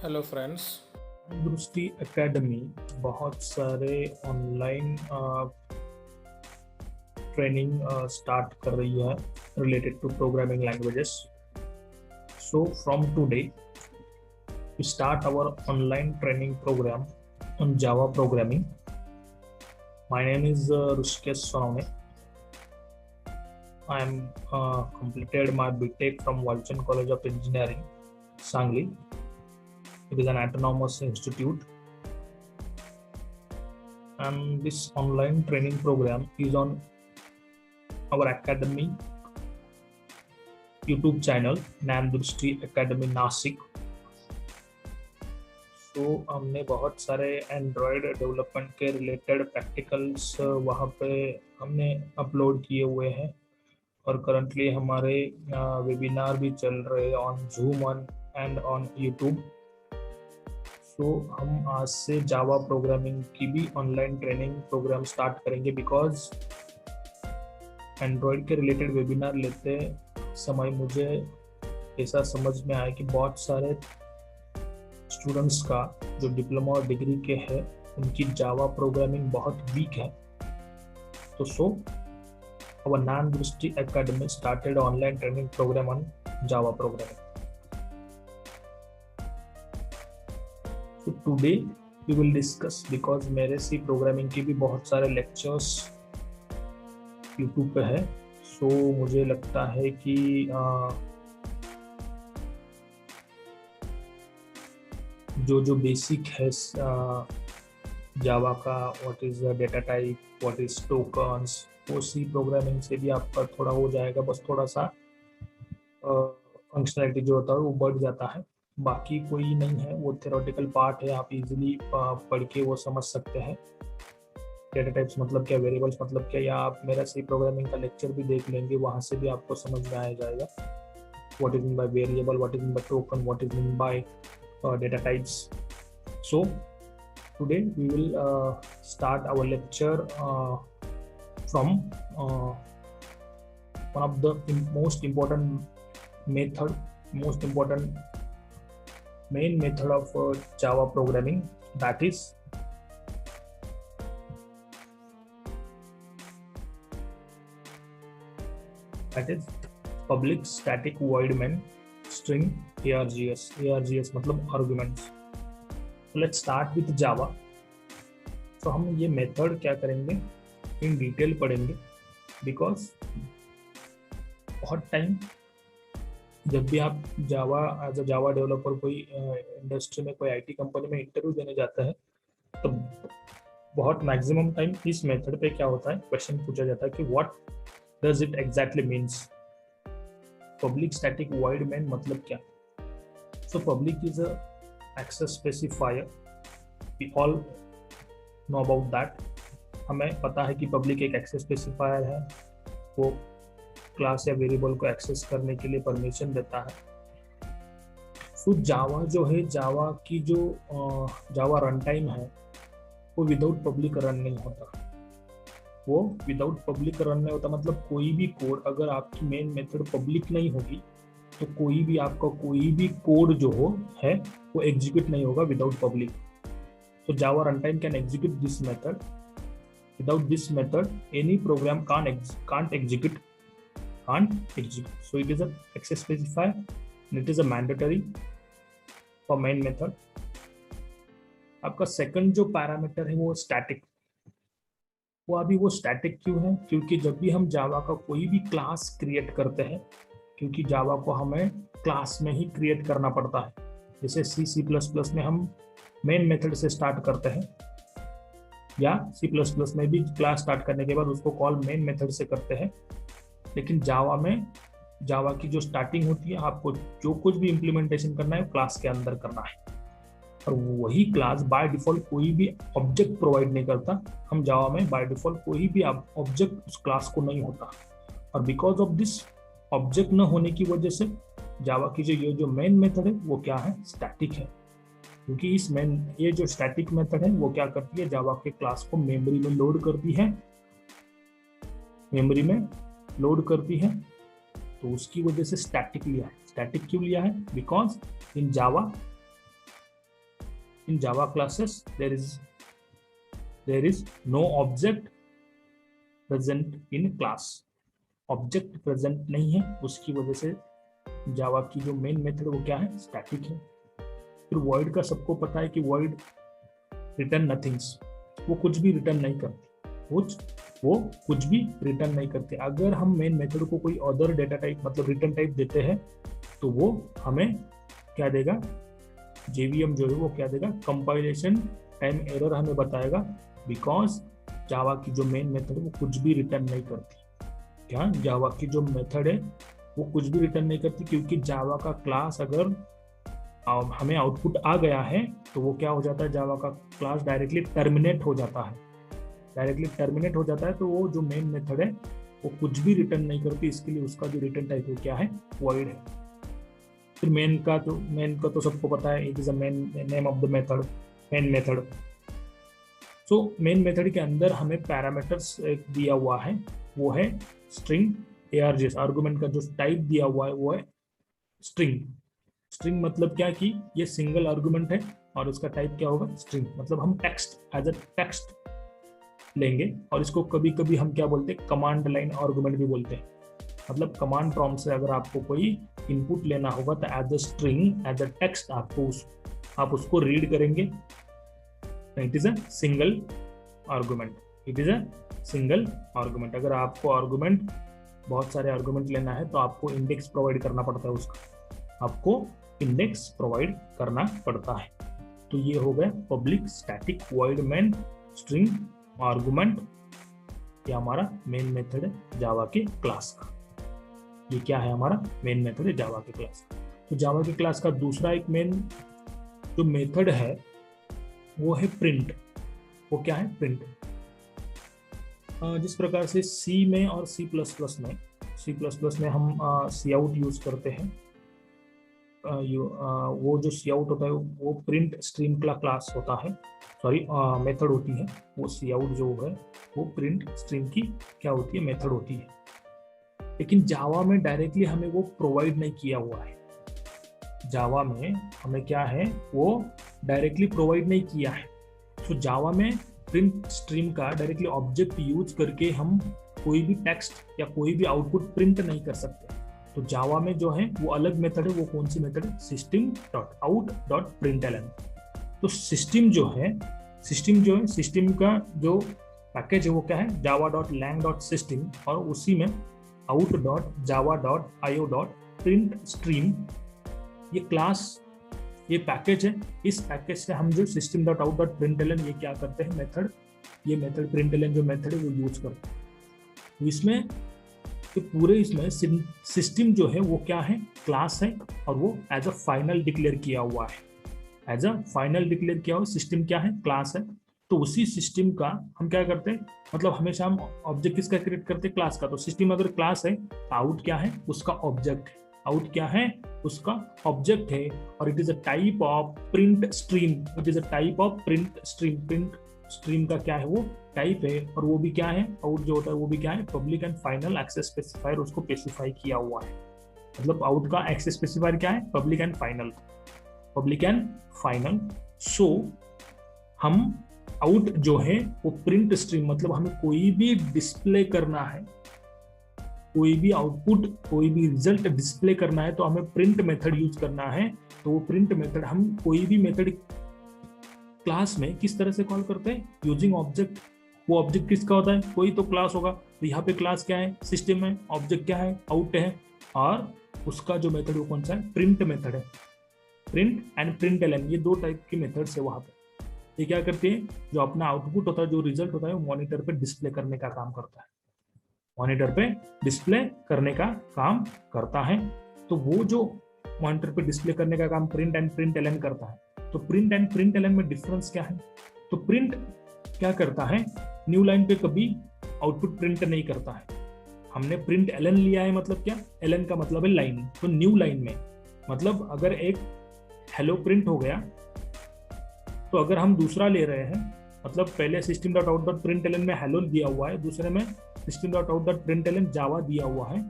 Hello friends. दृष्टि academy बहुत सारे ऑनलाइन ट्रेनिंग स्टार्ट कर रही है related to programming languages. So from today we start our online training program on Java programming. My name is Rushikesh Sonone. I am completed my BTech from Walchand College of Engineering, Sangli. It is an autonomous institute, and this online training program is on our academy YouTube channel, Nam Drishti Academy Nasik. तो हमने बहुत सारे Android development के related practicals वहाँ पे हमने upload किए हुए हैं और करंटली हमारे वेबिनार भी चल रहे हैं on Zoom and on YouTube. So हम आज से जावा प्रोग्रामिंग की भी ऑनलाइन ट्रेनिंग प्रोग्राम स्टार्ट करेंगे बिकॉज एंड्रॉयड के रिलेटेड वेबिनार लेते समय मुझे ऐसा समझ में आया कि बहुत सारे स्टूडेंट्स का जो डिप्लोमा और डिग्री के हैं उनकी जावा प्रोग्रामिंग बहुत वीक है. तो सो our Nam Drishti Academy started online training program on Java programming. So today we will discuss because मेरे सी प्रोग्रामिंग की भी बहुत सारे लेक्चर्स यूट्यूब पे है. सो मुझे लगता है कि जो बेसिक है जावा का, what is data type, what is tokens, वो सी प्रोग्रामिंग से भी आपका थोड़ा हो जाएगा. बस थोड़ा सा फंक्शनैलिटी जो होता है वो बढ़ जाता है, बाकी कोई नहीं है. वो थ्योरेटिकल पार्ट है, आप इजीली पढ़ के वो समझ सकते हैं. डेटा टाइप्स मतलब क्या, वेरिएबल्स मतलब क्या, या आप मेरा सी प्रोग्रामिंग का लेक्चर भी देख लेंगे, वहाँ से भी आपको समझ में आ जाएगा. What is mean by variable, what is mean by token, what is mean by data types. So today we will start our lecture from one of the most important main method of Java programming, that is public static void main string ARGS. ARGS मतलब arguments. So let's start with Java. तो हम ये method क्या करेंगे in detail पढ़ेंगे because बहुत time जब भी आप जावा एज अ जावा डेवलपर कोई इंडस्ट्री में कोई आईटी कंपनी में इंटरव्यू देने जाता है तो बहुत मैक्सिमम टाइम इस मेथड पे क्या होता है, क्वेश्चन पूछा जाता है कि what does it exactly means. Public static void main मतलब क्या. So public is a access specifier. We all know about that. हमें पता है कि पब्लिक एक एक्सेस स्पेसिफायर है, वो क्लास या वेरिएबल को एक्सेस करने के लिए परमिशन देता है. तो जावा जो है, जावा की जो जावा रन टाइम है वो विदाउट पब्लिक रन नहीं होता. वो विदाउट पब्लिक रन नहीं होता मतलब कोई भी कोड, अगर आपकी मेन मेथड पब्लिक नहीं होगी तो कोई भी आपका कोई भी कोड जो है वो एग्जीक्यूट नहीं होगा विदाउट पब्लिक. तो Java run time can execute this method. Without this method any program can't execute. So it is a access specifier and it is a mandatory for main method. आपका second जो parameter है वो static. वो अभी वो static क्यों है, क्योंकि जब भी हम जावा का कोई भी क्लास क्रिएट करते हैं, क्योंकि जावा को हमें क्लास में ही क्रिएट करना पड़ता है. जैसे सी प्लस प्लस में हम मेन मेथड से स्टार्ट करते हैं, या सी प्लस प्लस में भी क्लास स्टार्ट करने के बाद उसको कॉल मेन मेथड से करते हैं. लेकिन जावा में जावा की जो स्टार्टिंग होती है, आपको जो कुछ भी इम्प्लीमेंटेशन करना है क्लास के अंदर करना है, और वही क्लास बाय डिफॉल्ट कोई भी ऑब्जेक्ट प्रोवाइड नहीं करता. हम जावा में बाय डिफॉल्ट कोई भी ऑब्जेक्ट उस क्लास को नहीं होता, और बिकॉज ऑफ दिस ऑब्जेक्ट न होने की वजह से जावा की जो मेन मेथड है वो क्या है, स्टैटिक है. क्योंकि ये जो स्टैटिक मेथड है वो क्या करती है, जावा के क्लास को मेमोरी में लोड करती है. तो उसकी वजह से स्टैटिक लिया है. स्टैटिक क्यों लिया है, because in Java in Java classes there is no object present in class. Object present नहीं है, उसकी वजह से जावा की जो मेन मेथड वो क्या है, स्टैटिक है। फिर वॉइड का सबको पता है कि वॉइड रिटर्न नथिंग्स, वो कुछ भी रिटर्न नहीं करती, वो कुछ भी रिटर्न नहीं करते। अगर हम मेन मेथड को कोई अदर डेटा टाइप मतलब रिटर्न टाइप देते हैं तो वो हमें क्या देगा, जेवीएम जो है वो क्या देगा, कंपाइलेशन टाइम एरर हमें बताएगा, बिकॉज जावा की जो मेन मेथड है वो कुछ भी रिटर्न नहीं करती। क्या जावा की जो मेथड है वो कुछ भी रिटर्न नहीं करती, क्योंकि जावा का क्लास अगर हमें आउटपुट आ गया है तो वो क्या हो जाता है, जावा का क्लास डायरेक्टली टर्मिनेट हो जाता है। तो वो जो मेन मेथड है वो कुछ भी रिटर्न नहीं करती, इसके लिए उसका जो रिटर्न टाइप है क्या है, वॉइड है। फिर मेन का तो सबको पता है, it is a main name of the method, main method. So main method के अंदर हमें पैरामीटर्स दिया हुआ है, वो है स्ट्रिंग ARGS। आर्गुमेंट का जो टाइप दिया हुआ है वो है स्ट्रिंग मतलब क्या कि ये सिंगल आर्गुमेंट है और इसका टाइप क्या होगा, स्ट्रिंग। मतलब हम टेक्स्ट एज अ टेक्स्ट लेंगे, और इसको कभी कभी हम क्या बोलते हैं, कमांड लाइन आर्गुमेंट भी बोलते हैं। मतलब कमांड प्रॉम्प्ट से अगर आपको कोई इनपुट लेना होगा तो as a string, as a text आप उसको रीड करेंगे। It is a single argument. अगर आपको आर्गुमेंट बहुत सारे आर्गुमेंट लेना है तो आपको इंडेक्स प्रोवाइड करना पड़ता है, तो ये हो गया public static void main string argument. ये हमारा मेन मेथड है जावा के क्लास का। ये क्या है, हमारा मेन मेथड है जावा के क्लास। तो जावा के क्लास का दूसरा एक मेन जो मेथड है वो है प्रिंट। वो क्या है, प्रिंट। जिस प्रकार से सी में और सी प्लस प्लस में हम सी आउट यूज करते हैं, वो जो सी आउट होता है वो प्रिंट स्ट्रीम का क्लास होता है, मेथड होती है। वो सी आउट जो है वो प्रिंट स्ट्रीम की क्या होती है, मेथड होती है। लेकिन जावा में डायरेक्टली हमें वो प्रोवाइड नहीं किया हुआ है। जावा में हमें क्या है, वो डायरेक्टली प्रोवाइड नहीं किया है। तो जावा में प्रिंट स्ट्रीम का डायरेक्टली ऑब्जेक्ट यूज करके हम कोई भी टेक्स्ट या कोई भी आउटपुट प्रिंट नहीं कर सकते। तो जावा में जो है वो अलग मेथड है। वो कौन सी मेथड है, system.out.println। तो सिस्टम का जो पैकेज है वो क्या है, java.lang.system, और उसी में out.java.io.printstream ये क्लास, ये पैकेज है। इस पैकेज से हम जो system.out.println ये क्या करते हैं, मेथड, ये मेथड println जो मेथड है वो यूज करते हैं। तो इसमें इसमें सिस्टम जो है वो क्या है, क्लास है, और वो एज अ फाइनल डिक्लेयर किया हुआ है। सिस्टम क्या है, क्लास है। तो उसी सिस्टम का हम क्या करते हैं, मतलब हमेशा हम ऑब्जेक्ट किसका क्रिएट करते हैं, क्लास का। तो सिस्टम अगर क्लास है तो आउट क्या है, उसका ऑब्जेक्ट है। और it is a type of print stream. Print stream का क्या है, वो टाइप है, और वो भी क्या है, आउट जो होता है वो भी क्या है, public and final access specifier उसको स्पेसिफाई किया हुआ है। मतलब आउट का एक्सेस स्पेसिफायर क्या है, पब्लिक एंड फाइनल। सो हम आउट जो है वो प्रिंट स्ट्रीम, मतलब हमें कोई भी डिस्प्ले करना है, कोई भी आउटपुट, कोई भी रिजल्ट डिस्प्ले करना है तो हमें प्रिंट मेथड यूज करना है। तो वो प्रिंट मेथड हम कोई भी मेथड क्लास में किस तरह से कॉल करते हैं, यूजिंग ऑब्जेक्ट। वो ऑब्जेक्ट किसका होता है, कोई तो क्लास होगा। तो यहाँ पे क्लास क्या है, सिस्टम है, ऑब्जेक्ट क्या है, आउट है, और उसका जो मेथड वो कौन सा है, प्रिंट मेथड है। प्रिंट एंड println ये दो टाइप के मेथड्स है वहां पे। ये क्या करते हैं, जो अपना आउटपुट होता है, जो रिजल्ट होता है, वो मॉनिटर पे डिस्प्ले करने का काम करता है। तो वो जो मॉनिटर पे डिस्प्ले करने का काम प्रिंट एंड println करता है। तो प्रिंट एंड println में डिफरेंस क्या है, तो प्रिंट क्या करता है, न्यू लाइन पे कभी आउटपुट प्रिंट नहीं करता है। हमने प्रिंट ln लिया है, मतलब क्या, ln का मतलब है लाइन। तो न्यू लाइन में, मतलब अगर एक हेलो प्रिंट हो गया, तो अगर हम दूसरा ले रहे हैं, मतलब पहले system.out.println में हेलो दिया हुआ है, दूसरे में system.out.println जावा दिया हुआ है,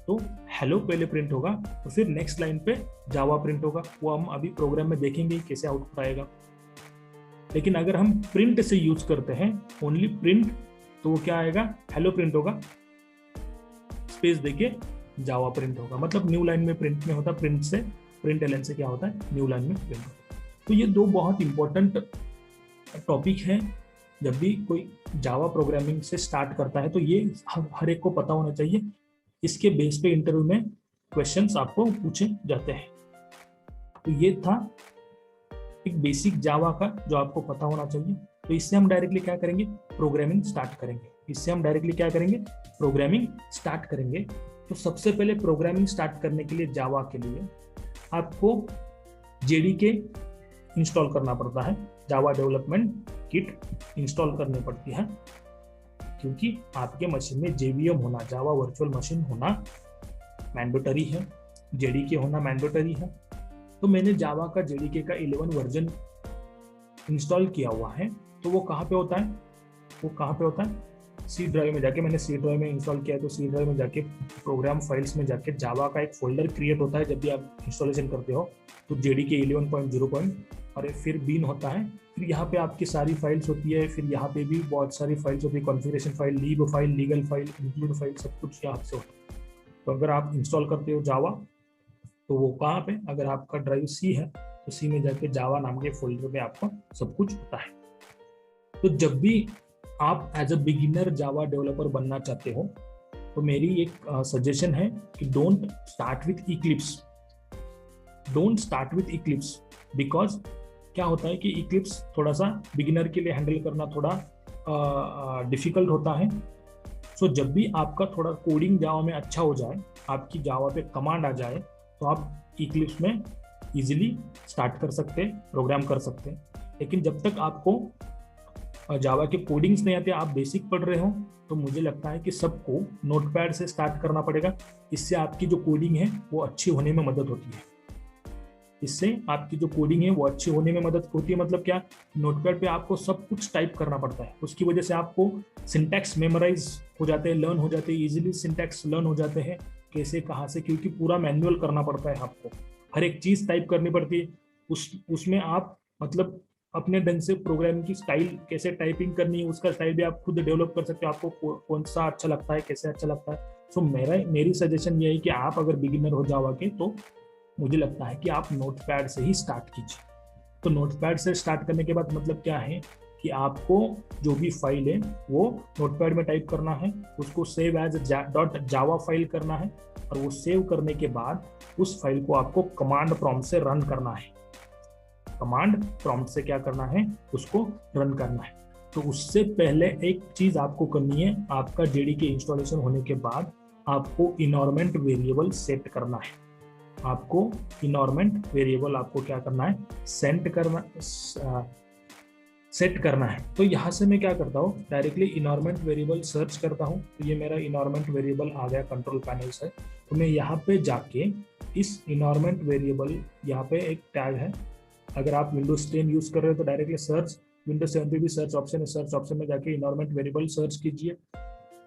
तो हेलो पहले प्रिंट होगा, तो फिर नेक्स्ट लाइन पे जावा प्रिंट होगा। वो हम अभी प्रोग्राम में देखेंगे कैसे आउटपुट आएगा। लेकिन अगर हम प्रिंट से यूज करते हैं ओनली प्रिंट, तो वो क्या आएगा, हेलो प्रिंट होगा, स्पेस देके जावा प्रिंट होगा। मतलब न्यू लाइन में प्रिंट में होता है, प्रिंट से प्रिंट एलन से क्या होता है, न्यू लाइन में प्रिंट होता है। तो ये दो बहुत इंपॉर्टेंट टॉपिक हैं जब भी कोई जावा प्रोग्रामिंग से स्टार्ट करता है, तो ये हर एक को पता होना चाहिए। इसके बेस पे इंटरव्यू में क्वेश्चंस आपको पूछे जाते हैं। तो ये था एक बेसिक जावा का जो आपको पता होना चाहिए। तो इससे हम डायरेक्टली क्या करेंगे, प्रोग्रामिंग स्टार्ट करेंगे। इससे हम डायरेक्टली क्या करेंगे, प्रोग्रामिंग स्टार्ट करेंगे। तो सबसे पहले प्रोग्रामिंग स्टार्ट करने के लिए जावा के लिए आपको जेडीके इंस्टॉल करना पड़ता है, जावा डेवलपमेंट किट इंस्टॉल करनी पड़ती है, क्योंकि आपके मशीन में जेवीएम होना, जावा वर्चुअल मशीन होना मैंडेटरी है, जेडीके होना मैंडेटरी है। तो मैंने जावा का जेडीके का 11 वर्जन इंस्टॉल किया हुआ है। तो वो कहाँ पे होता है, वो कहाँ पे होता है, सी ड्राइव में जाके, मैंने सी ड्राइव में इंस्टॉल किया है। तो सी ड्राइव में जाके प्रोग्राम फाइल्स में जाके जावा का एक फोल्डर क्रिएट होता है जब भी आप इंस्टॉलेशन करते हो। तो जेडीके 11.0 और फिर बीन होता है, फिर यहाँ पे आपकी सारी फाइल्स होती है, फिर यहाँ पे भी बहुत सारी फाइल्स होती है, configuration file, leap file, legal file, include file, सब कुछ यहाँ से होता है। तो अगर आप इंस्टॉल करते हो जावा, तो वो कहाँ पे, अगर आपका ड्राइव सी है तो सी में जाके जावा नाम के फोल्डर में आपका सब कुछ होता है। तो जब भी आप as a beginner Java developer बनना चाहते हो, तो मेरी एक सजेशन है कि don't start with Eclipse, don't start with Eclipse. Because क्या होता है कि इक्लिप्स थोड़ा सा बिगिनर के लिए हैंडल करना थोड़ा डिफिकल्ट होता है। सो जब भी आपका थोड़ा कोडिंग जावा में अच्छा हो जाए, आपकी जावा पे कमांड आ जाए, तो आप इक्लिप्स में इजीली स्टार्ट कर सकते हैं, प्रोग्राम कर सकते हैं। लेकिन जब तक आपको जावा के कोडिंग्स नहीं आते, आप बेसिक पढ़ रहे हो, तो मुझे लगता है कि सबको नोटपैड से स्टार्ट करना पड़ेगा। इससे आपकी जो कोडिंग है वो अच्छी होने में मदद होती है। इससे आपकी जो कोडिंग है वो अच्छी होने में मदद होती है। मतलब क्या, नोटपैड पे आपको सब कुछ टाइप करना पड़ता है, उसकी वजह से आपको सिंटैक्स मेमोराइज हो जाते हैं, लर्न हो जाते हैं, इजीली सिंटैक्स लर्न हो जाते हैं, कैसे कहाँ से, क्योंकि पूरा मैनुअल करना पड़ता है, आपको हर एक चीज़ टाइप करनी पड़ती है। उसमें आप मतलब अपने ढंग से प्रोग्राम की स्टाइल, कैसे टाइपिंग करनी है, उसका स्टाइल भी आप खुद डेवलप कर सकते हो, आपको कौन सा अच्छा लगता है, कैसे अच्छा लगता है। सो मेरी सजेशन ये है कि आप अगर बिगिनर हो जावा के, तो मुझे लगता है कि आप नोटपैड से ही स्टार्ट कीजिए। तो नोटपैड से स्टार्ट करने के बाद मतलब क्या है कि आपको जो भी फाइल है वो नोटपैड में टाइप करना है, उसको सेव एज .java फाइल करना है, और वो सेव करने के बाद उस फाइल को आपको कमांड प्रॉम्प्ट से रन करना है। कमांड प्रॉम्प्ट से क्या करना है, उसको रन करना है। तो उससे पहले एक चीज आपको करनी है, आपका जेडीके इंस्टॉलेशन होने के बाद आपको इन्वायरमेंट वेरिएबल सेट करना है। आपको इन्वायरमेंट वेरिएबल आपको क्या करना है, सेट करना है। तो यहाँ से मैं क्या करता हूँ, डायरेक्टली इन्वायरमेंट वेरिएबल सर्च करता हूँ। तो ये मेरा इन्वायरमेंट वेरिएबल आ गया कंट्रोल पैनल से। तो मैं यहाँ पे जाके इस इन्वायरमेंट वेरिएबल, यहाँ पे एक टैग है, अगर आप विंडोज 10 यूज कर रहे हो तो डायरेक्टली सर्च, विंडोज 7 पे भी सर्च ऑप्शन है, सर्च ऑप्शन में जाके इन्वायरमेंट वेरिएबल सर्च कीजिए।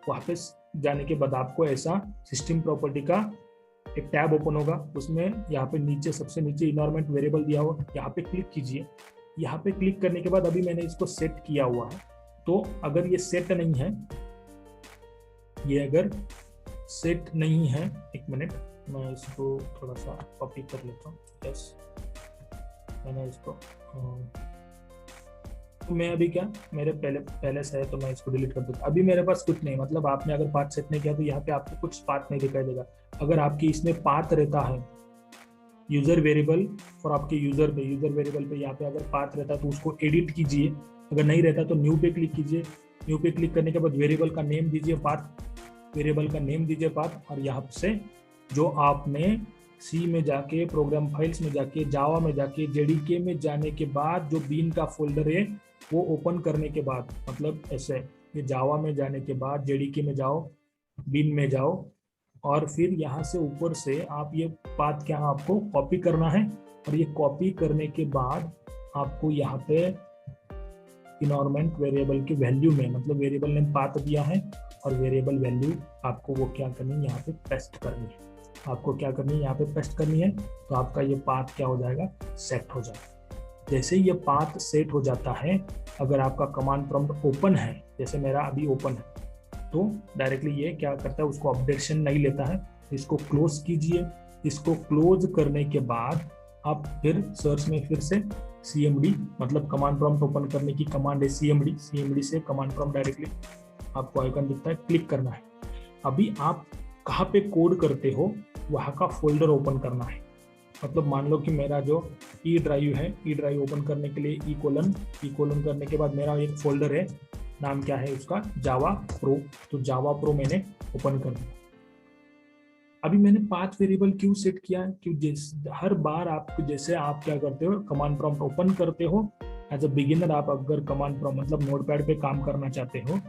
वहाँ पे जाने के बाद आपको ऐसा सिस्टम प्रॉपर्टी का एक टैब ओपन होगा, उसमें यहाँ पे नीचे सबसे नीचे इन्वायरमेंट वेरिएबल दिया हुआ, यहाँ पे क्लिक कीजिए। यहाँ पे क्लिक करने के बाद अभी मैंने इसको सेट किया हुआ है। तो अगर ये सेट नहीं है, ये अगर सेट नहीं है, एक मिनट मैं इसको थोड़ा सा कॉपी कर लेता हूँ। यस, मैंने इसको तो मैं अभी क्या, मेरे पहले से है तो मैं इसको डिलीट कर दूँगा। अभी मेरे पास कुछ नहीं, मतलब आपने अगर पाथ सेट नहीं किया तो यहाँ पे आपको कुछ पाथ नहीं दिखाई देगा। अगर आपकी इसमें पाथ रहता है यूजर वेरिएबल, और आपके यूजर वेरिएबल पे यहाँ पे अगर पाथ रहता है तो उसको एडिट कीजिए। अगर नहीं रहता तो न्यू पे क्लिक कीजिए। न्यू पे क्लिक करने के बाद वेरिएबल का नेम दीजिए पाथ, वेरिएबल का नेम दीजिए पाथ, और यहाँ से जो आपने सी में जाके, प्रोग्राम फाइल्स में जाके, जावा में जाके, जेडीके में जाने के बाद जो बीन का फोल्डर है वो ओपन करने के बाद, मतलब ऐसे ये जावा में जाने के बाद जेडीके में जाओ, बीन में जाओ, और फिर यहाँ से ऊपर से आप ये पाथ क्या आपको कॉपी करना है। और ये कॉपी करने के बाद आपको यहाँ पे इन्वायरमेंट वेरिएबल की वैल्यू में, मतलब वेरिएबल ने पाथ दिया है और वेरिएबल वैल्यू आपको वो क्या करनी है, यहाँ पे पेस्ट करनी है। आपको क्या करनी है, यहाँ पे पेस्ट करनी है, तो आपका ये पाथ क्या हो जाएगा, सेट हो जाएगा। जैसे ये पाथ सेट हो जाता है, अगर आपका कमांड प्रॉम्प्ट ओपन है, जैसे मेरा अभी ओपन है, तो डायरेक्टली ये क्या करता है, उसको अपडेशन नहीं लेता है। इसको क्लोज कीजिए। इसको क्लोज करने के बाद आप फिर सर्च में फिर से cmd, मतलब कमांड प्रॉम्प्ट ओपन करने की कमांड है cmd से कमांड प्रॉम्प्ट डायरेक्टली आपको आइकन दिखता है, क्लिक करना है। अभी आप कहाँ पे कोड करते हो वहाँ का फोल्डर ओपन करना है। मतलब मान लो कि मेरा जो ई ड्राइव है, ई ड्राइव ओपन करने के लिए ई कोलन करने के बाद मेरा एक फोल्डर है, नाम क्या है उसका, जावा प्रो। तो जावा प्रो मैंने ओपन कर दिया। अभी मैंने पाथ वेरिएबल क्यों सेट किया, क्यों हर बार आप जैसे आप क्या करते हो, कमांड प्रॉम्प्ट ओपन करते हो एज अ बिगिनर, आप अगर कमांड प्रॉम्प्ट मतलब नोटपैड पे काम करना चाहते हो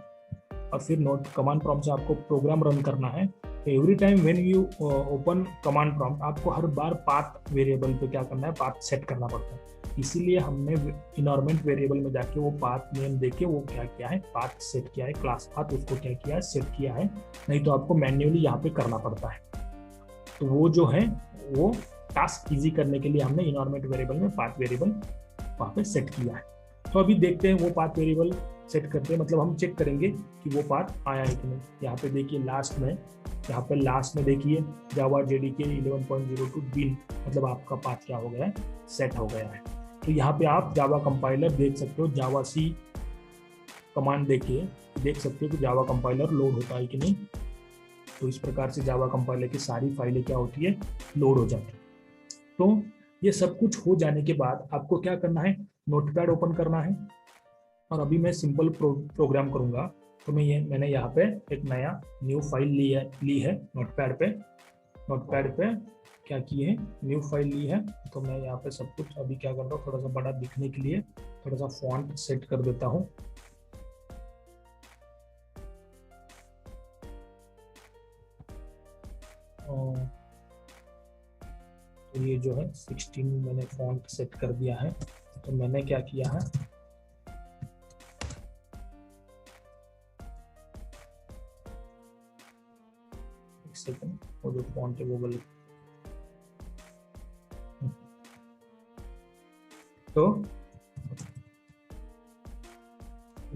और फिर कमांड प्रॉम्प्ट से आपको प्रोग्राम रन करना है, तो every time when you open command prompt आपको हर बार पाथ वेरिएबल पे क्या करना है, पाथ सेट करना पड़ता है। इसीलिए हमने इन्वायरमेंट वेरिएबल में जाके वो पाथ नेम देके वो क्या किया है, पाथ सेट किया है, क्लास पाथ उसको क्या किया है, सेट किया है। नहीं तो आपको मैन्युअली यहाँ पे करना पड़ता है। तो वो जो है वो टास्क इजी करने के लिए हमने इन्वायरमेंट वेरिएबल में पाथ वेरिएबल वहाँ पे सेट किया है। तो अभी देखते हैं वो पाथ वेरिएबल सेट करते हैं, मतलब हम चेक करेंगे कि वो पाथ आया है कि नहीं। यहाँ पे देखिए लास्ट में, यहाँ पे लास्ट में देखिए जावा JDK 11.02 बिन, मतलब आपका पाथ क्या हो गया है, सेट हो गया है। तो यहाँ पे आप जावा कंपाइलर देख सकते हो, जावा सी कमांड देखिए, देख सकते हो कि जावा कंपाइलर लोड होता है कि नहीं। तो इस प्रकार से जावा कंपाइलर की सारी फाइलें क्या होती है, लोड हो जाती है। तो ये सब कुछ हो जाने के बाद आपको क्या करना है, नोटपैड ओपन करना है। और अभी मैं सिंपल प्रोग्राम करूंगा। तो मैंने यहाँ पे एक नया न्यू फाइल ली है नोटपैड पे क्या की है, न्यू फाइल ली है। तो मैं यहाँ पे सब कुछ अभी क्या कर रहा हूँ, थोड़ा सा बड़ा दिखने के लिए थोड़ा सा फॉन्ट सेट कर देता हूँ। तो ये जो है 16 मैंने फॉन्ट सेट कर दिया है। तो मैंने क्या किया है, एक सेकंड, वो जो फॉन्ट है वो गलत। तो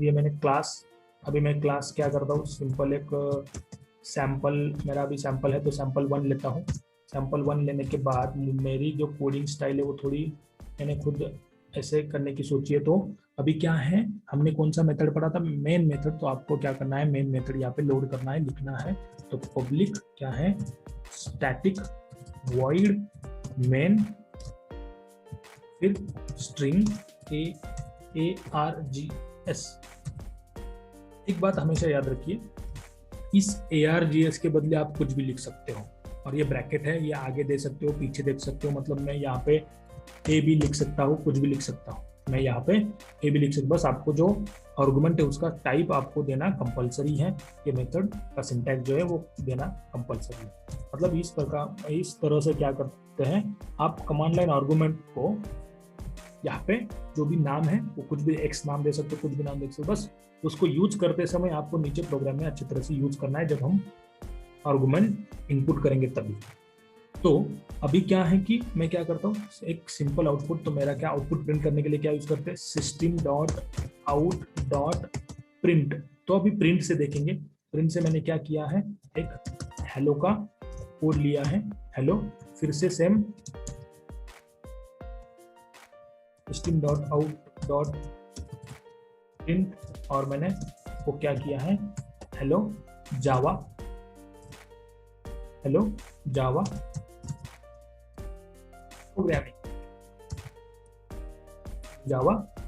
ये मैंने क्लास, अभी मैं क्लास क्या करता हूँ, सिंपल एक सैंपल, मेरा अभी सैंपल है तो सैंपल 1 लेता हूँ। सैंपल 1 लेने के बाद मेरी जो कोडिंग स्टाइल है वो थोड़ी मैंने खुद ऐसे करने की सोची है। तो अभी क्या है, हमने कौन सा मेथड पढ़ा था, मेन मेथड। तो आपको क्या करना है, मेन मेथड यहाँ पे लोड करना है, लिखना है। तो पब्लिक क्या है, स्टैटिक वॉइड मेन, फिर स्ट्रिंग ARGS। एक बात हमेशा याद रखिए, इस ARGS के बदले आप कुछ भी लिख सकते हो। और ये ब्रैकेट है, ये आगे दे सकते हो, पीछे देख सकते हो। मतलब मैं यहाँ पे A भी लिख सकता हूँ, कुछ भी लिख सकता हूँ। मैं यहाँ पे A भी लिख सकता हूँ, बस आपको जो आर्गुमेंट है उसका टाइप आपको देना कंपलसरी है। ये मेथड का सिंटैक्स जो है वो देना कंपलसरी है। मतलब इस तरह से क्या करते हैं आप, कमांड लाइन आर्गुमेंट को यहाँ पे जो भी नाम है वो कुछ भी एक्स नाम दे सकते हो, कुछ भी नाम दे सकते हो। बस उसको यूज करते समय आपको नीचे प्रोग्राम में अच्छी तरह से यूज करना है, जब हम आर्गुमेंट इनपुट करेंगे तभी। तो अभी क्या है कि मैं क्या करता हूँ, एक सिंपल आउटपुट। तो मेरा क्या आउटपुट प्रिंट करने के लिए क्या यूज करते हैं, system.out.print। तो अभी प्रिंट से देखेंगे, प्रिंट से मैंने क्या किया है, एक हेलो का कोड लिया है, हेलो, फिर से सेम system.out.print, और मैंने वो क्या किया है, hello Java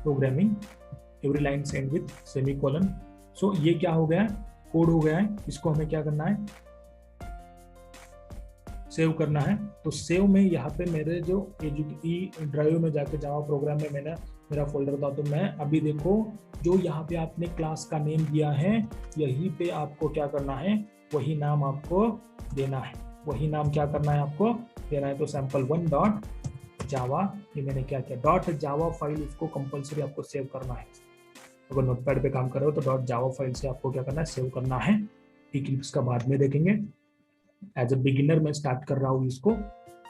programming every line end with semicolon. So ये क्या हो गया है, कोड हो गया है। इसको हमें क्या करना है, सेव करना है। तो सेव में यहाँ पे मेरे जो ई ड्राइव में जाके जावा प्रोग्राम में मेरा फोल्डर था। तो मैं अभी देखो, जो यहाँ पे आपने क्लास का नेम दिया है, यहीं पे आपको क्या करना है, वही नाम आपको देना है, वही नाम क्या करना है आपको देना है। तो sample1.java, ये मैंने क्या किया, .java फाइल, इसको कंपलसरी आपको सेव करना है। अगर नोटपैड पे काम कर रहे हो तो .java फाइल से आपको क्या करना है, सेव करना है। इक्लिप्स का बाद में देखेंगे, एज ए बिगिनर मैं स्टार्ट कर रहा हूँ इसको।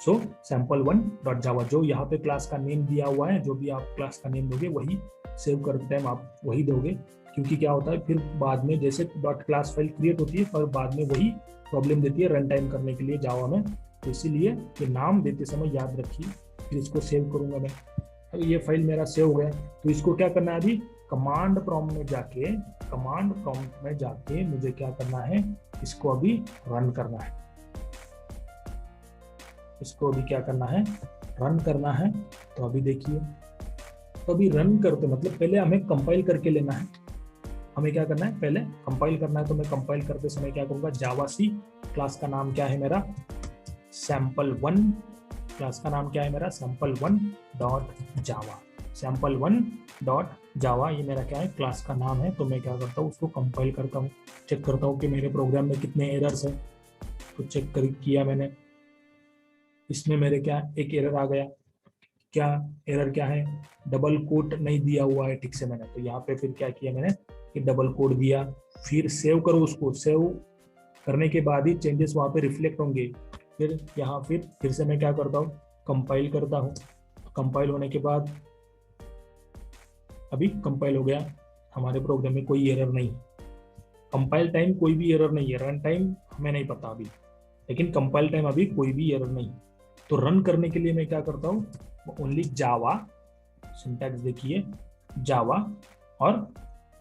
सो sample1 डॉट जावा, जो यहाँ पे क्लास का नेम दिया हुआ है, जो भी आप क्लास का नेम दोगे वही सेव करते टाइम आप वही दोगे, क्योंकि क्या होता है फिर बाद में जैसे डॉट क्लास फाइल क्रिएट होती है पर बाद में वही प्रॉब्लम देती है रन टाइम करने के लिए जावा में। तो इसीलिए ये नाम देते समय याद रखिए। फिर इसको सेव करूंगा मैं। अब ये फाइल मेरा सेव हो गया, तो इसको क्या करना है, अभी कमांड प्रॉम्प्ट में जाके मुझे क्या करना है, इसको अभी रन करना है। इसको अभी क्या करना है, रन करना है। तो अभी देखिए, तो अभी रन करते मतलब पहले हमें कंपाइल करके लेना है। हमें क्या करना है, पहले कंपाइल करना है। तो मैं कंपाइल करते समय क्या करूंगा, जावा सी, क्लास का नाम क्या है मेरा, sample1, क्लास का नाम क्या है मेरा, sample1 डॉट जावा, sample1 डॉट जावा, ये मेरा क्या है, क्लास का नाम है। तो मैं क्या करता हूँ, उसको कंपाइल करता हूँ, चेक करता हूँ कि मेरे प्रोग्राम में कितने एरर्स है। तो चेक किया मैंने, इसमें मेरे क्या एक एरर आ गया। क्या एरर क्या है, डबल कोट नहीं दिया हुआ है ठीक से मैंने। तो यहाँ पे फिर क्या किया मैंने कि डबल कोट दिया, फिर सेव करो उसको। सेव करने के बाद ही चेंजेस वहाँ पे रिफ्लेक्ट होंगे। फिर यहाँ फिर से मैं क्या करता हूँ, कंपाइल करता हूँ। कंपाइल होने के बाद अभी कंपाइल हो गया, हमारे प्रोग्राम में कोई एरर नहीं। कंपाइल टाइम कोई भी एरर नहीं है, रन टाइम हमें नहीं पता अभी, लेकिन कंपाइल टाइम अभी कोई भी एरर नहीं। तो रन करने के लिए मैं क्या करता हूँ, ओनली जावा, सिंटैक्स देखिए, जावा और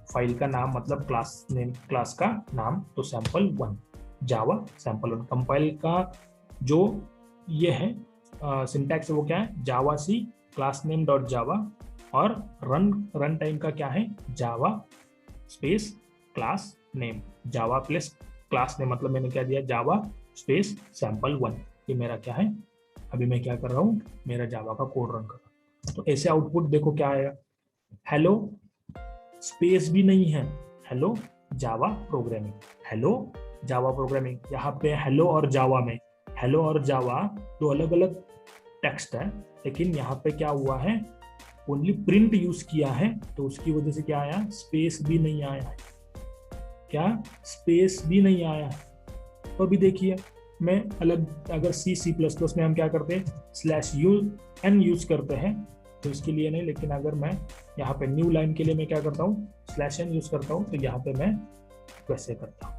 फाइल का नाम मतलब क्लास नेम, क्लास का नाम तो sample1, जावा sample1। कंपाइल का जो ये है सिंटैक्स वो क्या है, जावा सी क्लास नेम डॉट जावा, और रन टाइम का क्या है, जावा स्पेस क्लास नेम, जावा प्लस क्लास नेम, मतलब मैंने क्या दिया, जावा स्पेस sample1। ये मेरा क्या है, अभी मैं क्या कर रहा हूँ, मेरा जावा का कोड रन कर रहा हूँ। तो ऐसे आउटपुट देखो क्या आएगा, हेलो स्पेस भी नहीं है, hello Java programming, hello Java programming. यहाँ पे हेलो और जावा में, हेलो और जावा दो अलग अलग टेक्स्ट है, लेकिन यहाँ पे क्या हुआ है, ओनली प्रिंट यूज किया है, तो उसकी वजह से क्या आया, स्पेस भी नहीं आया है। क्या स्पेस भी नहीं आया है। तो अभी देखिए, मैं अलग अगर C++ में हम क्या करते हैं, /n यूज करते हैं, तो इसके लिए नहीं, लेकिन अगर मैं यहाँ पे न्यू लाइन के लिए मैं क्या करता हूँ, /n यूज करता हूँ, तो यहाँ पे मैं वैसे करता हूँ।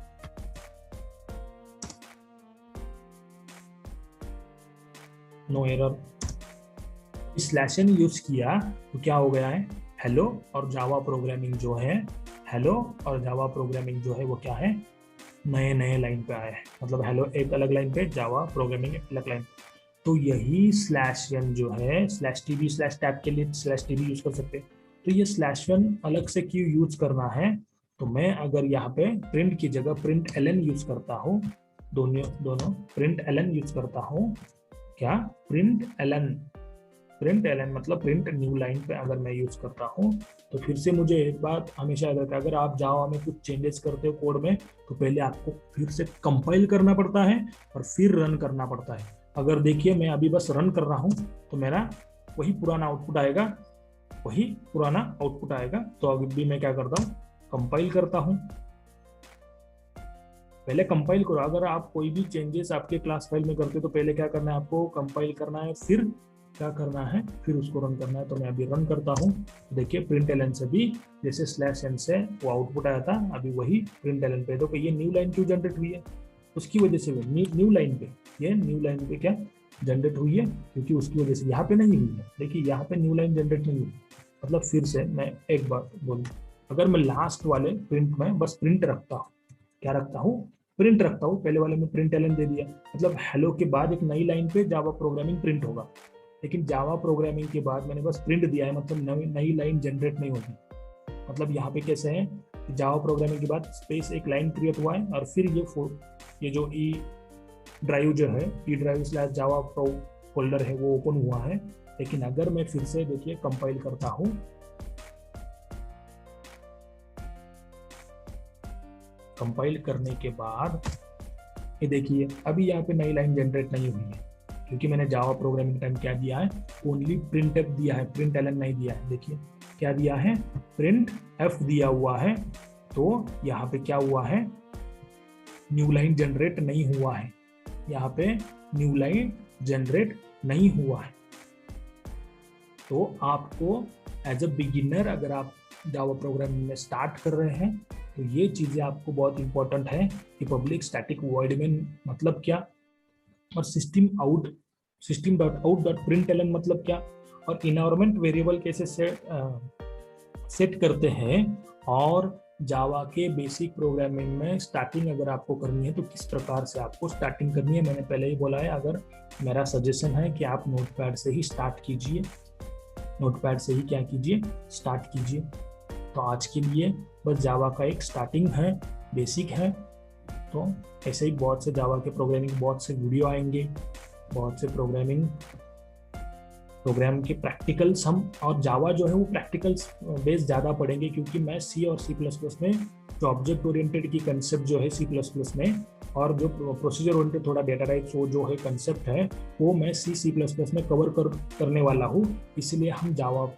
No error. /n यूज किया तो क्या हो गया है, हेलो और जावा प्रोग्रामिंग जो है, हेलो और जावा प्रोग्रामिंग जो है वो क्या है, नए लाइन पे आया है। मतलब हेलो एक अलग लाइन पे, जावा प्रोग्रामिंग एक अलग लाइन। तो यही /n जो है, /tb/tab के लिए /tb यूज कर सकते हैं। तो ये /n अलग से क्यों यूज करना है, तो मैं अगर यहाँ पे प्रिंट की जगह println यूज करता हूँ, दोनों println यूज करता हूँ। क्या println मतलब प्रिंट न्यू लाइन पे अगर मैं यूज करता हूँ, तो फिर से मुझे एक बात हमेशा याद रखना, अगर आप जावा में कुछ चेंजेस करते हो कोड में, तो पहले आपको फिर से कंपाइल करना पड़ता है और फिर रन करना पड़ता है। अगर देखिए मैं अभी बस रन कर रहा हूँ, तो मेरा वही पुराना आउटपुट आएगा। तो अभी भी मैं क्या करता हूँ, कंपाइल करता हूँ। पहले कंपाइल करो, अगर आप कोई भी चेंजेस आपके क्लास फाइल में करते हो तो पहले क्या करना है, आपको कंपाइल करना है, फिर क्या करना है, फिर उसको रन करना है। तो मैं अभी रन करता हूँ, देखिए println से भी जैसे /n से वो आउटपुट आया था, अभी वही println पे। तो ये न्यू लाइन क्यों जनरेट हुई है, उसकी वजह से न्यू लाइन पे क्या जनरेट हुई है, क्योंकि उसकी वजह से यहाँ पे नहीं हुई है। देखिए यहाँ पे न्यू लाइन जनरेट नहीं हुई। मतलब फिर से मैं एक बार बोलूँ, अगर मैं लास्ट वाले प्रिंट में बस प्रिंट रखता हूँ, क्या रखता हूँ, प्रिंट रखता हूँ, पहले वाले में println दे दिया, मतलब हेलो के बाद एक नई लाइन पे जावा प्रोग्रामिंग प्रिंट होगा। लेकिन जावा प्रोग्रामिंग के बाद मैंने बस प्रिंट दिया है, मतलब नई लाइन जनरेट नहीं होगी। मतलब यहाँ पे कैसे है, जावा प्रोग्रामिंग के बाद स्पेस एक लाइन क्रिएट हुआ है, और फिर ये जो ई ड्राइव जो है, e-drive/java फोल्डर है वो ओपन हुआ है। लेकिन अगर मैं फिर से देखिए कंपाइल करता हूँ, कंपाइल करने के बाद ये देखिए अभी यहाँ पे नई लाइन जनरेट नहीं हुई है, क्योंकि मैंने जावा प्रोग्रामिंग टाइम क्या दिया है, ओनली printf दिया है, println नहीं दिया है। देखिए क्या दिया है, printf दिया हुआ है। तो यहाँ पे क्या हुआ है, न्यू लाइन जनरेट नहीं हुआ है। यहाँ पे न्यू लाइन जनरेट नहीं हुआ है। तो आपको एज अ बिगिनर अगर आप जावा प्रोग्रामिंग में स्टार्ट कर रहे हैं तो ये चीज़ें आपको बहुत इंपॉर्टेंट है कि पब्लिक स्टैटिक वॉइड मेन मतलब क्या, और system dot out dot println मतलब क्या, और इन्वायरमेंट वेरिएबल कैसे सेट करते हैं, और जावा के बेसिक प्रोग्रामिंग में स्टार्टिंग अगर आपको करनी है तो किस प्रकार से आपको स्टार्टिंग करनी है। मैंने पहले ही बोला है, अगर मेरा सजेशन है कि आप नोटपैड से ही स्टार्ट कीजिए, नोटपैड से ही क्या कीजिए, स्टार्ट कीजिए। तो आज के लिए बस जावा का एक स्टार्टिंग है, बेसिक है। तो ऐसे ही बहुत से जावा के प्रोग्रामिंग, बहुत से वीडियो आएंगे, बहुत से प्रोग्राम के प्रैक्टिकल्स हम, और जावा जो है वो प्रैक्टिकल्स बेस ज़्यादा पढ़ेंगे, क्योंकि मैं सी और सी प्लस प्लस में जो ऑब्जेक्ट ओरिएंटेड की कंसेप्ट जो है सी प्लस प्लस में, और जो प्रोसीजर ओरिएंटेड थोड़ा डेटा टाइप्स वो जो है कंसेप्ट है वो मैं सी प्लस प्लस में कवर करने वाला हूँ। इसलिए हम जावा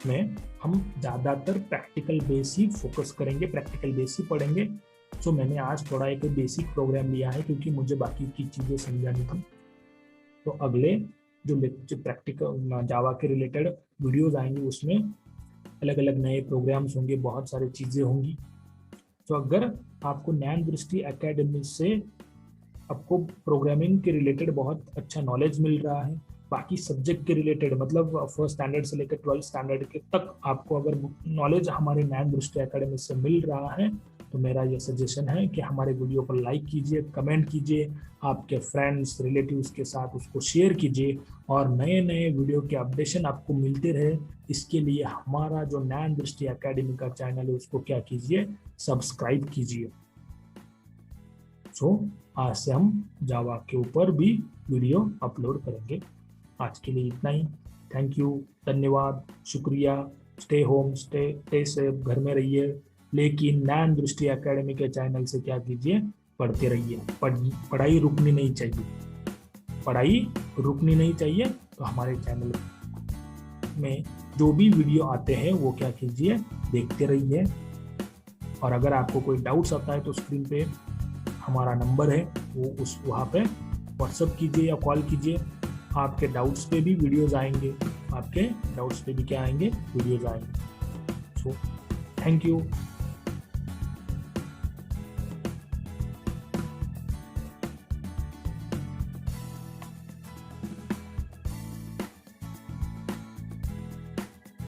में हम ज़्यादातर प्रैक्टिकल बेस ही फोकस करेंगे, प्रैक्टिकल बेस ही पढ़ेंगे। सो मैंने आज थोड़ा एक बेसिक प्रोग्राम लिया है क्योंकि मुझे बाकी की चीज़ें समझानी थी। तो अगले जो प्रैक्टिकल जावा के रिलेटेड वीडियोस आएंगे उसमें अलग अलग नए प्रोग्राम्स होंगे, बहुत सारी चीज़ें होंगी। तो अगर आपको ज्ञान दृष्टि एकेडमी से आपको प्रोग्रामिंग के रिलेटेड बहुत अच्छा नॉलेज मिल रहा है, बाकी सब्जेक्ट के रिलेटेड मतलब फर्स्ट स्टैंडर्ड से लेकर 12th स्टैंडर्ड के तक आपको अगर नॉलेज हमारे ज्ञान दृष्टि एकेडमी से मिल रहा है तो मेरा ये सजेशन है कि हमारे वीडियो को लाइक कीजिए, कमेंट कीजिए, आपके फ्रेंड्स रिलेटिव्स के साथ उसको शेयर कीजिए, और नए नए वीडियो के अपडेशन आपको मिलते रहे। इसके लिए हमारा जो ज्ञान दृष्टि एकेडमी का चैनल है उसको क्या कीजिए, सब्सक्राइब कीजिए। सो आज से हम जावा के ऊपर भी वीडियो अपलोड करेंगे। आज के लिए इतना ही। थैंक यू, धन्यवाद, शुक्रिया। स्टे होम, स्टे सेफ, घर में रहिए, लेकिन ज्ञान दृष्टि एकेडमी के चैनल से क्या कीजिए, पढ़ते रहिए। पढ़ाई रुकनी नहीं चाहिए, पढ़ाई रुकनी नहीं चाहिए। तो हमारे चैनल में जो भी वीडियो आते हैं वो क्या कीजिए, देखते रहिए। और अगर आपको कोई डाउट्स आता है तो स्क्रीन पे हमारा नंबर है, वो वहाँ पे व्हाट्सअप कीजिए या कॉल कीजिए। आपके डाउट्स पे भी वीडियोस आएंगे, आपके डाउट्स पे भी क्या आएंगे, वीडियोस आएंगे। So thank you.